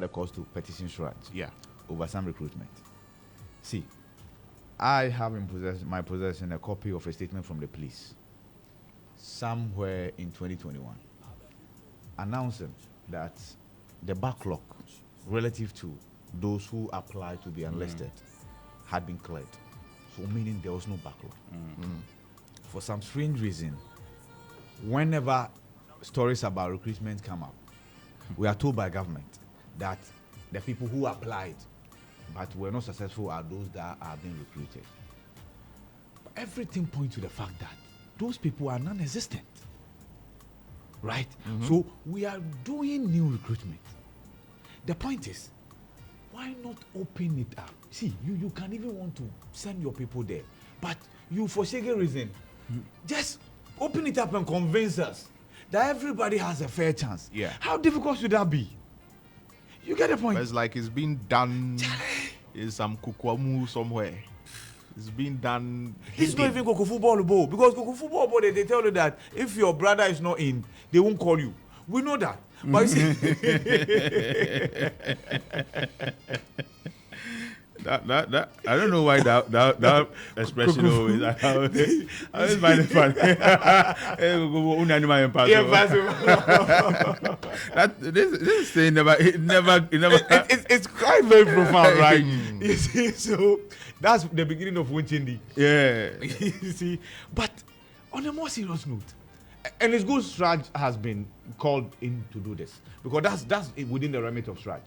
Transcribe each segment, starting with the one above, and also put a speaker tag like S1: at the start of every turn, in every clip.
S1: a cause to petition Shraj.
S2: Yeah.
S1: Over some recruitment. See, I have in my possession a copy of a statement from the police somewhere in 2021 announcing that the backlog relative to those who applied to be enlisted had been cleared. So meaning there was no backlog. For some strange reason, whenever stories about recruitment come up, we are told by government that the people who applied but were not successful are those that are being recruited. But everything points to the fact that those people are non-existent. Right? So we are doing new recruitment. The point is, why not open it up? See, you can even want to send your people there, but you, for some reason, just open it up and convince us that everybody has a fair chance.
S2: Yeah.
S1: How difficult should that be? You get the point?
S2: But it's like it's been done in some kukwamu somewhere. It's been done.
S1: It's not even Coco Football Bowl, because Coco Football Bowl, they tell you that if your brother is not in, they won't call you. We know that. But you see,
S2: that I don't know why that expression always I always find it funny. This thing
S1: it's quite very profound, right? You see, so that's the beginning of Winchindi.
S2: Yeah.
S1: You see, but on a more serious note, and it's good Sraj has been called in to do this, because that's within the remit of Sraj.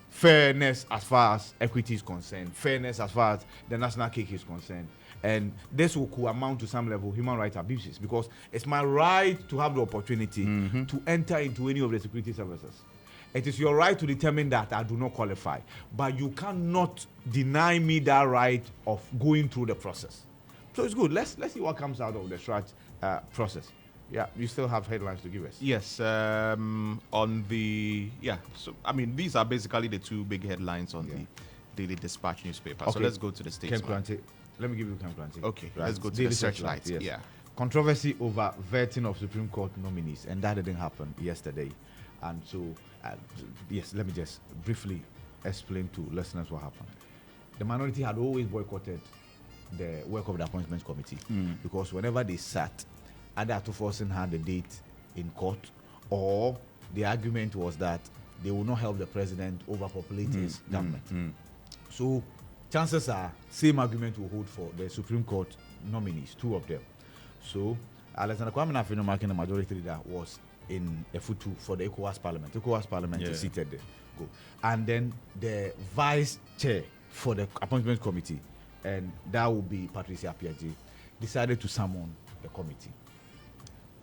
S1: Fairness as far as equity is concerned, fairness as far as the national cake is concerned, and this could amount to some level human rights abuses, because it's my right to have the opportunity to enter into any of the security services. It is your right to determine that I do not qualify, but you cannot deny me that right of going through the process. So it's good. Let's see what comes out of the Sraj process. Yeah, you still have headlines to give us.
S2: Yes, so I mean, these are basically the two big headlines on the Daily Dispatch newspaper.
S1: Okay.
S2: So let's go to the Statesman.
S1: Let me give you Ken Clancy.
S2: Okay,
S1: right.
S2: let's go to
S1: Daily
S2: the Searchlight.
S1: Yes.
S2: Yeah.
S1: Controversy over vetting of Supreme Court nominees, and that didn't happen yesterday. And so, yes, let me just briefly explain to listeners what happened. The minority had always boycotted the work of the Appointments Committee because whenever they sat, either Atuforsen had a date in court, or the argument was that they will not help the president overpopulate his government. So chances are same argument will hold for the Supreme Court nominees, two of them. So Alexander Kwame Nafino marking the majority leader was in a foot for the ECOWAS Parliament. ECOWAS Parliament is seated there. Go. And then the vice chair for the Appointments Committee, and that will be Patricia Piaget, decided to summon the committee.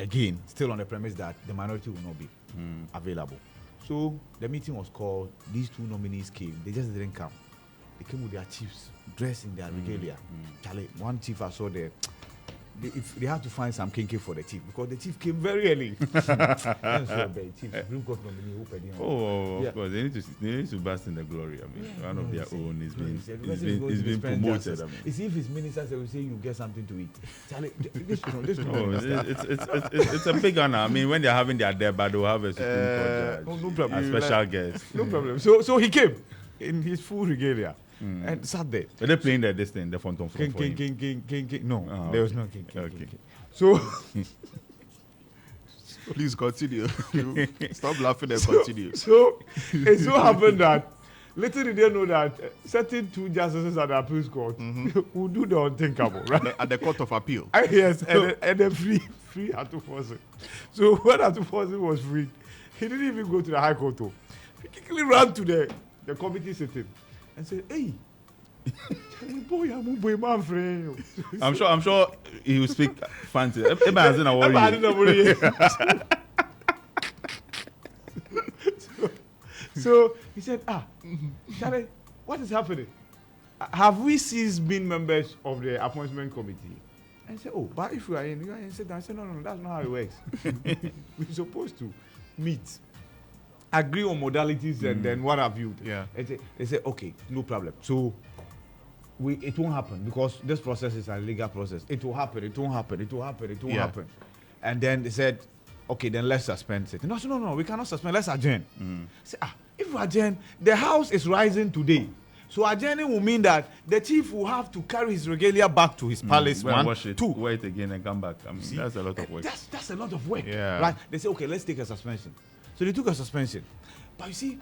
S1: Again, still on the premise that the minority will not be available. So the meeting was called. These two nominees came. They just didn't come. They came with their chiefs, dressed in their regalia. Charlie, one chief I saw there. They had to find some kinky for the chief, because the chief came very early.
S3: Of course, they need to bask in the glory. I mean, one of their own is being promoted. I mean,
S1: it's if his ministers will say you get something to eat. Charlie,
S3: it's a big honor. I mean, when they're having their debate, they'll have a Supreme Court judge,
S1: no problem.
S3: a special guest.
S1: No problem. So he came in his full regalia. And sat there.
S3: Are they playing this thing, the phantom
S1: king? No, there was no king.
S3: Okay.
S1: So
S2: Please continue. Stop laughing and continue.
S1: So it so happened that little did they know that certain two justices at the appeals court will do the unthinkable, right?
S2: At the Court of Appeal.
S1: Yes, and then free Atuforsen. So when Atuforsen was freed, he didn't even go to the High Court. He quickly ran to the committee sitting and said, "Hey,
S3: I'm sure he will speak fancy.
S1: So he said, Charlie, what is happening? Have we ceased being members of the appointment committee? And I said, oh, but if we are in, you are in. I said, no, that's not how it works. We're supposed to meet, agree on modalities, and then what have you.
S2: Yeah.
S1: They said, okay, no problem. So it won't happen, because this process is a legal process. It will happen. And then they said, okay, then let's suspend it. No, we cannot suspend. Let's adjourn. Say, if we adjourn, the house is rising today. So adjourning will mean that the chief will have to carry his regalia back to his palace.
S3: Go and
S1: One,
S3: wash it,
S1: two.
S3: wear it again and come back. I mean, that's a lot of work.
S1: That's a lot of work.
S2: Yeah.
S1: Right? They say, okay, let's take a suspension. So they took a suspension. But you see,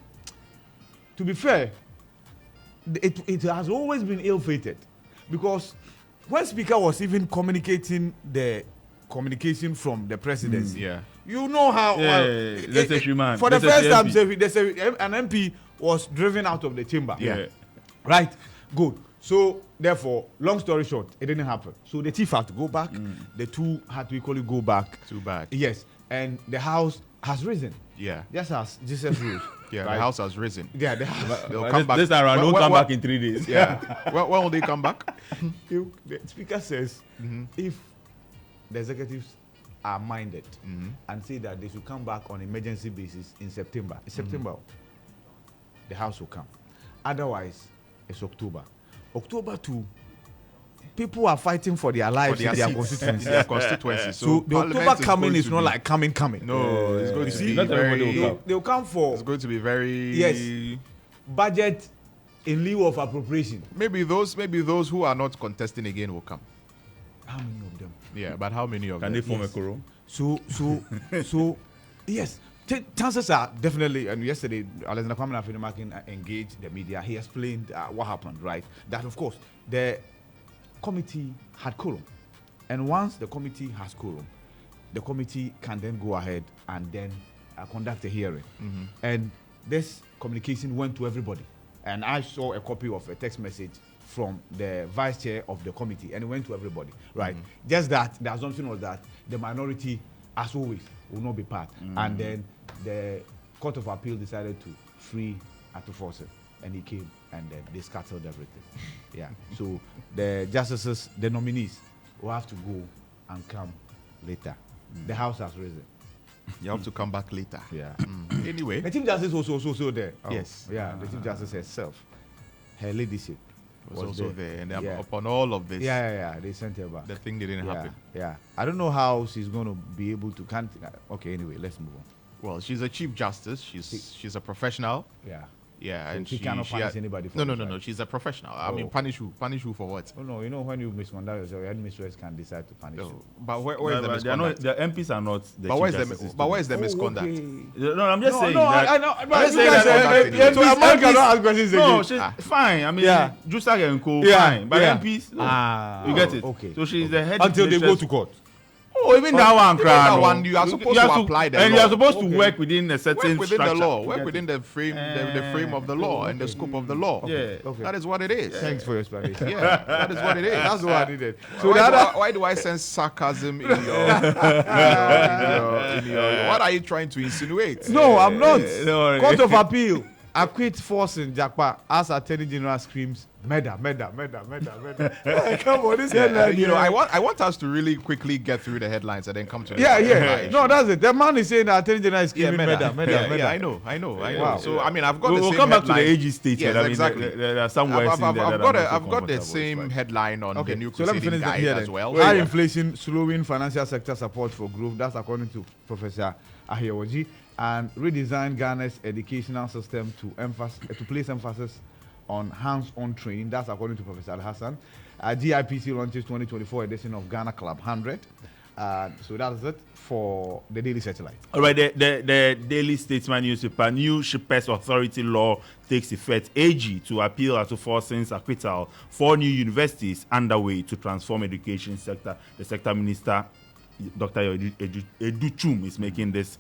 S1: to be fair, it has always been ill-fated, because when Speaker was even communicating the communication from the presidency,
S2: Yeah.
S1: you know how
S3: Let's say man.
S1: for the
S3: Let's say
S1: first time
S3: MP.
S1: an MP was driven out of the chamber.
S3: Yeah.
S1: Right? Good. So therefore, long story short, it didn't happen. So the chief had to go back. The two had to equally go back.
S2: Too bad.
S1: Yes. And the house has risen.
S2: Yeah.
S1: Just as Jesus rules.
S2: Yeah.
S1: Right?
S2: The house has risen.
S1: Yeah, the house.
S2: They'll come back.
S3: This time around,
S2: When-
S3: don't
S2: when-
S3: come
S2: when-
S3: back in 3 days.
S2: Yeah. when will they come back?
S1: The speaker says if the executives are minded and say that they should come back on emergency basis in September. In September, the house will come. Otherwise, it's October. October 2, people are fighting for their lives in their
S2: seats,
S1: constituencies.
S2: their constituencies.
S1: So the
S2: Parliament
S1: October
S2: is
S1: coming
S2: going
S1: is
S2: to
S1: not
S2: be-
S1: like coming.
S2: No, it's going to be
S3: not everybody
S2: very.
S3: will come.
S1: They'll come for
S2: It's going to be very.
S1: Yes. budget in lieu of appropriation.
S2: Maybe those who are not contesting again will come.
S1: How many of them?
S2: Yeah, but how many of
S3: Can
S2: them?
S3: they form a quorum?
S1: So yes, chances are definitely. And yesterday, Alexander Kwame Afenimakin engaged the media. He explained what happened. Right, that of course the committee had quorum, and once the committee has quorum, the committee can then go ahead and then conduct a hearing. And this communication went to everybody, and I saw a copy of a text message from the vice chair of the committee, and it went to everybody. Right, just that the assumption was that the minority, as always, will not be part, and then the Court of Appeal decided to free Atuforse, and he came, and then they scattered everything. Yeah, so the justices, the nominees, will have to go and come later. The house has risen.
S2: You have to come back later.
S1: Yeah.
S2: Anyway.
S1: The Chief Justice was also there.
S2: Yes.
S1: Yeah, the Chief Justice herself, her ladyship
S2: Was also there, and
S1: Yeah.
S2: upon all of this,
S1: Yeah. They sent her back.
S2: the thing didn't happen.
S1: Yeah. I don't know how she's going to be able to. Okay. Anyway, let's move on.
S2: Well, she's a chief justice. She's a professional.
S1: Yeah.
S2: Yeah,
S1: So
S2: and
S1: she cannot punish anybody for
S2: No.
S1: this, right?
S2: She's a professional. I
S1: Oh.
S2: mean, punish who? Punish who for what?
S1: Oh no, when you misconduct yourself, your administrators can decide to punish
S2: No.
S1: you.
S2: But where is the
S3: They are not,
S2: misconduct?
S3: the MPs are not the
S2: But
S3: chief
S2: where's the
S3: justices
S2: but
S3: to
S2: where's the
S3: be.
S2: misconduct?
S3: No, I'm just saying that.
S1: I know.
S2: I'm
S1: But you
S2: saying
S1: guys
S2: that
S1: say,
S2: misconduct
S1: so a man cannot ask questions
S3: No,
S1: again.
S3: she's fine. I mean,
S1: Yeah.
S3: Jusag and Co.
S1: Yeah,
S3: Fine, but
S1: yeah.
S3: MPs, no. You get it?
S1: Okay.
S3: So she's the head
S1: Until they go
S3: mistress.
S1: to court.
S3: Oh, even that one,
S2: Even
S3: cry,
S2: that
S3: no.
S2: one, you are supposed to apply the
S3: and
S2: law.
S3: you are supposed
S1: Okay.
S3: to work within a certain
S2: Work within the
S3: structure.
S2: law.
S3: You
S2: Work
S3: get
S2: within
S3: it?
S2: the frame, the frame of the law and the scope of the law.
S3: Yeah.
S1: Okay.
S2: That is what it is.
S1: Thanks for your explanation.
S2: Yeah, that is what it is.
S1: That's what I needed.
S2: So why do I sense sarcasm in your, what are you trying to insinuate?
S1: No, I'm not.
S3: Don't worry.
S1: Court of Appeal acquit force in Jakpa as Attorney General screams, murder. Come on, this headline.
S2: I want us to really quickly get through the headlines and then come to the
S1: Yeah.
S2: headline.
S1: No, that's it. The man is saying that Attorney General is
S2: Yeah,
S1: screaming murder.
S2: Yeah, I know.
S1: Wow.
S2: So I mean, I've got the
S3: We'll
S2: same
S3: come back to the
S2: headline.
S3: AG statement.
S2: Yes,
S3: I mean,
S2: exactly.
S3: there are some words in there that
S2: I've
S3: are
S2: got
S3: not so
S2: I've got the
S3: comfortable,
S2: same
S3: it's fine.
S2: headline on the new
S1: So let me
S2: proceeding
S1: finish that
S2: guide
S1: here
S2: as
S1: then.
S2: well.
S1: High inflation slowing financial sector support for growth. That's according to Professor Ahiawoji. And redesign Ghana's educational system to place emphasis on hands-on training. That's according to Professor Al Hassan. GIPC launches 2024 edition of Ghana Club 100. So that's it for the Daily Satellite.
S3: All right, the Daily Statesman newspaper, new Shippers Authority law takes effect. AG to appeal Atuforsen's acquittal. 4 new universities underway to transform education sector. The sector minister, Dr. Educhum, is making this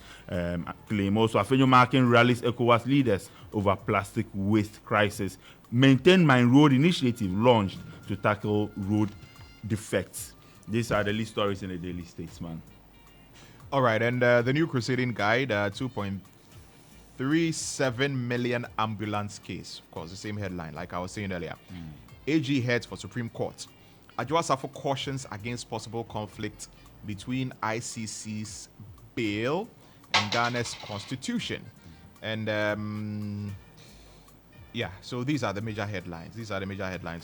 S3: claim. Also, Afenyo marking rallies ECOWAS leaders over plastic waste crisis. Maintain My Road initiative launched to tackle road defects. These are the lead stories in the Daily Statesman.
S2: All right, and the new proceeding guide, 2.37 million ambulance case. Of course, the same headline, like I was saying earlier. AG heads for Supreme Court. Adjoa Safo cautions against possible conflict between ICC's bail and Ghana's constitution. And so these are the major headlines.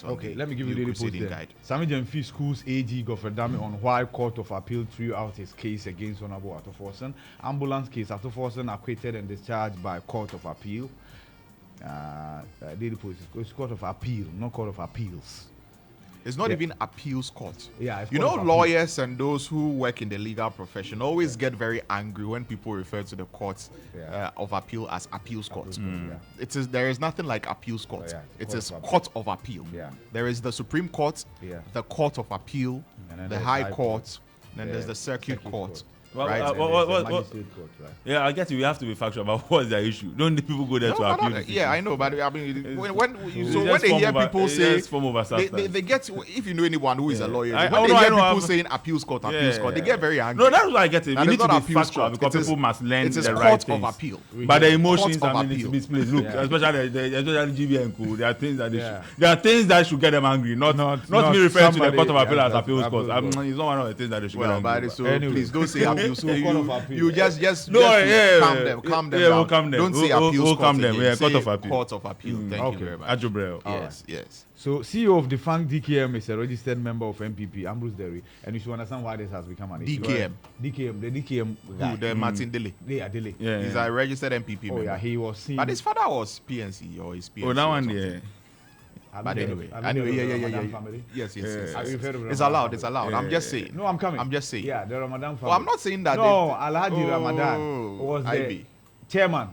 S2: On
S1: Okay,
S2: the
S1: let me give you
S2: new
S1: the report
S2: proceeding
S1: then.
S2: guide.
S1: Sami Jemfi School's AG Gofredami on why Court of Appeal threw out his case against Honorable Atuforsen. Ambulance case, Atuforsen acquitted and discharged by Court of Appeal. Daily Post. It's Court of Appeal, not Court of Appeals.
S2: It's not
S1: Yeah.
S2: even appeals court.
S1: Yeah, it's
S2: You know,
S1: Court of Appeal.
S2: lawyers and those who work in the legal profession always get very angry when people refer to the courts
S1: Yeah.
S2: of appeal as appeals court.
S1: Yeah.
S2: There is nothing like appeals court.
S1: Oh, yeah,
S2: It
S1: Court
S2: is
S1: of Appeal.
S2: court of appeal.
S1: Yeah.
S2: There is the Supreme Court,
S1: Yeah.
S2: the Court of Appeal,
S1: And then
S2: the
S1: there's
S2: High
S1: High
S2: Court, then
S1: Yeah,
S2: there's the Circuit
S1: Circuit
S2: Court.
S1: Court.
S3: Well,
S2: Right?
S3: uh,
S1: And
S3: what-
S1: there's
S3: what-
S1: the
S3: what-
S1: Magistrate Court, right?
S3: Yeah, I guess we have to be factual about what's the issue. Don't the people go there
S2: No,
S3: to
S2: but
S3: appeal?
S2: not-
S3: this
S2: yeah,
S3: issue?
S2: I know, but I mean, when
S3: It's
S2: so when
S3: just
S2: they
S3: form
S2: hear
S3: over-
S2: people
S3: it's
S2: say
S3: just form over substance.
S2: they get, if you know anyone who is a
S3: Yeah.
S2: lawyer,
S3: I
S2: when
S3: know,
S2: they
S3: I
S2: hear
S3: know,
S2: people
S3: I've-
S2: saying appeals court, they
S3: Yeah.
S2: get very angry.
S3: No, that's what I get it.
S2: That
S3: We
S2: is
S3: need to
S2: not
S3: be
S2: appeals
S3: factual
S2: court.
S3: because
S2: It is-
S3: people must learn
S2: it is
S3: the
S2: court
S3: right
S2: of
S3: things.
S2: appeal.
S3: But the
S2: Court
S3: emotions,
S2: of
S3: I mean, it's
S2: appeal.
S3: misplaced. Look,
S1: Yeah.
S3: especially GBN co, there are things that
S1: Yeah.
S3: there are things that should get them angry. Not
S1: Not
S3: me referring to the
S1: somebody-
S3: court of appeal
S1: yeah,
S3: as appeals
S1: appeals
S3: court.
S1: court.
S3: It's not one of the things that they should get
S2: Well,
S3: angry
S2: but
S3: about.
S2: so
S1: Anyway.
S2: please don't say appeals
S1: So
S2: court.
S1: Court of Appeal.
S2: You just
S3: No, yeah,
S2: calm
S3: yeah,
S2: them, calm them
S3: yeah,
S2: down.
S3: we'll calm them.
S2: Don't say
S3: We'll
S2: appeals court
S3: calm them.
S2: again.
S3: Yeah, Court
S2: Say
S3: of Appeal.
S2: Court of Appeal. Thank
S1: Okay.
S2: you very much.
S3: Ajobrel.
S2: Yes, yes.
S1: So CEO of defunct DKM is a registered member of MPP, Ambrose Derry, and you should understand why this has become an issue.
S2: DKM.
S1: DKM, the DKM guy.
S2: Who, the Martin Dele.
S1: Yeah, Dele.
S3: Yeah.
S2: He's a registered MPP
S1: Oh
S2: member.
S1: yeah, he was seen.
S2: But his father was PNC or his PNC.
S3: Oh, that
S2: or
S3: one,
S2: something.
S3: yeah.
S1: Have
S2: But
S1: you heard
S2: anyway,
S1: of- have you heard of the
S2: yeah.
S1: Ramadan family?
S2: Yes, yes,
S3: Yeah.
S2: yes.
S1: Have you heard of the
S2: It's
S1: Ramadan
S2: allowed.
S1: family?
S2: It's allowed.
S3: Yeah.
S2: I'm just saying.
S1: No, I'm coming.
S2: I'm just saying.
S1: Yeah, the Ramadan family.
S2: Oh, I'm not saying that.
S1: No,
S2: they-
S1: Alhaji Ramadan was the
S2: Ivy.
S1: chairman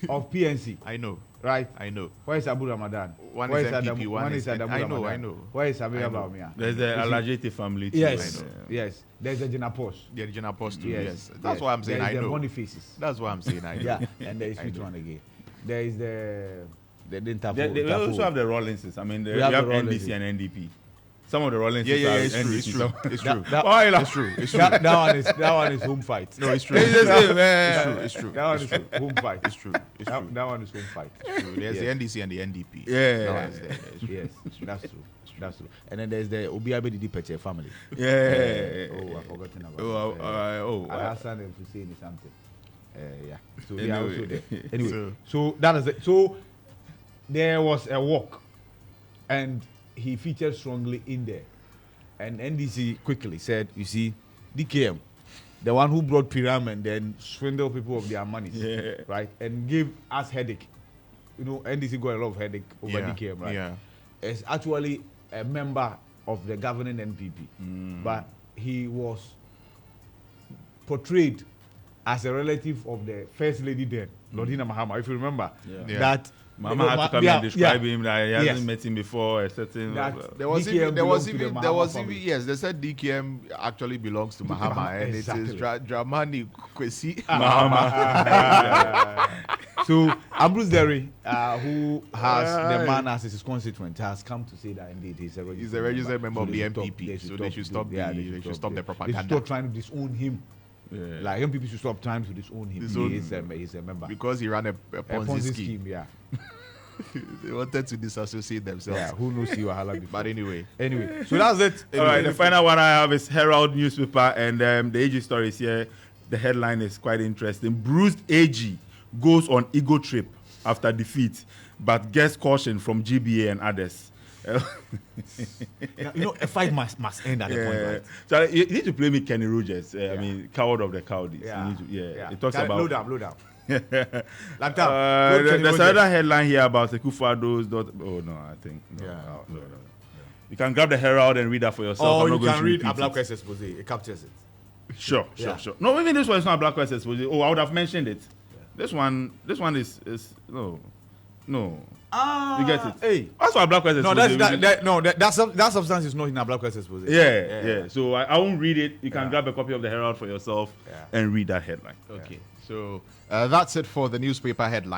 S1: of PNC,
S2: I know.
S1: right?
S2: I know.
S1: Where is Abu Ramadan?
S2: One
S1: Where
S2: is MPP,
S1: Adamu-
S2: one is
S1: Adamu
S2: I know,
S1: Ramadan?
S2: I know.
S1: Where is Abia
S2: I know.
S1: Baumia?
S3: There's the Alajete family too.
S1: Yes,
S3: I know.
S1: yes. There's the Jinapos.
S2: The original apostle.
S1: Yes,
S2: Yes. That's why I'm saying
S1: There
S2: I
S1: is the
S2: know.
S1: Bonifaces.
S2: That's why I'm saying I know.
S1: Yeah, and there is
S2: I
S1: which
S2: know.
S1: one again? There is the Interpol.
S3: We also have the Rawlinses. I mean, we
S1: We
S3: have,
S1: have the
S3: NDC
S1: Rawlinses.
S3: and NDP. Some of the Rawlinses
S2: Yeah,
S3: are
S2: it's true.
S3: NDC.
S2: It's true.
S3: some-
S2: It's true.
S1: That
S2: It's true. It's true.
S1: that one is home fight.
S2: No, it's true.
S3: It's the same,
S2: It's
S3: eh.
S2: true. It's true.
S1: That one is home fight.
S2: It's true. It's true.
S1: That one is home fight.
S2: True. There's
S1: Yes.
S2: the NDC and the NDP.
S3: Yeah.
S2: That one's there. It's true.
S1: Yes, that's true. That's true. And then there's the Obiabe Didi Peche family.
S3: Yeah.
S1: Oh, I've forgotten about
S3: Oh,
S1: that.
S3: Al
S1: Hassan and Hussein is something. Yeah. So they are also
S3: Anyway.
S1: there. Anyway, so that is it. So there was a walk, and he featured strongly in there. And NDC quickly said, "You see, DKM, the one who brought Piram and then swindled people of their money,
S3: Yeah.
S1: right, and gave us headache. You know, NDC got a lot of headache over
S2: Yeah.
S1: DKM, right?
S2: Yeah.
S1: Is actually a member of the governing NPP, but he was portrayed as a relative of the first lady then, Lordina Mahama, if you remember.
S2: Yeah.
S1: That
S3: Mama had to come and describe him that he hasn't met him before a certain.
S1: That-
S2: There was
S1: DKM
S2: even,
S1: belongs to the
S2: there
S1: Mahama
S2: was
S1: family.
S2: even, yes, they said DKM actually belongs to Mahama, and
S1: Exactly.
S2: it is Dramani Kwesi.
S1: So Ambrose Derry, who has the man as his constituent, has come to say that indeed he's a registered
S2: member of
S1: So
S2: the
S1: they should
S2: NPP, so they should stop
S1: yeah,
S2: the- they should stop the propaganda.
S1: They should stop trying to disown him.
S3: Yeah.
S1: Like MPP should stop trying to disown him.
S2: Disown-
S1: He's a member.
S2: Because he ran a
S1: A
S2: Ponzi scheme.
S1: yeah.
S2: They wanted to disassociate themselves.
S1: Yeah, who knows you Wahala before.
S2: But anyway,
S1: So that's it.
S3: All right, the final one I have is Herald newspaper, and the AG story is here. The headline is quite interesting. Bruised AG goes on ego trip after defeat, but gets caution from GBA and others.
S1: You know, a fight must end at a point, right?
S3: So you need to play me Kenny Rogers. I mean, coward of the cowardies.
S1: Yeah.
S3: You need to,
S1: Yeah.
S3: It talks
S1: Can-
S3: about.
S1: Low down.
S3: There's another headline here about Sekufado's daughter. Oh no, I think no,
S1: Yeah.
S3: no. You can grab the Herald and read that for yourself.
S1: Or
S3: I'm not
S1: you
S3: going
S1: can
S3: to
S1: read
S3: repeat
S1: a
S3: it.
S1: Black expose. It captures it.
S3: Sure.
S1: Yeah.
S3: No, even this one is not a Black West expose. Oh, I would have mentioned it. This one is no. You get it?
S1: Hey.
S3: That's why Black West
S1: No,
S3: expose.
S1: that substance is not in a Black expose.
S3: Yeah. So I won't read it. You can
S1: Yeah.
S3: grab a copy of the Herald for yourself
S1: Yeah.
S3: and read that headline.
S2: okay. So that's it for the newspaper headline.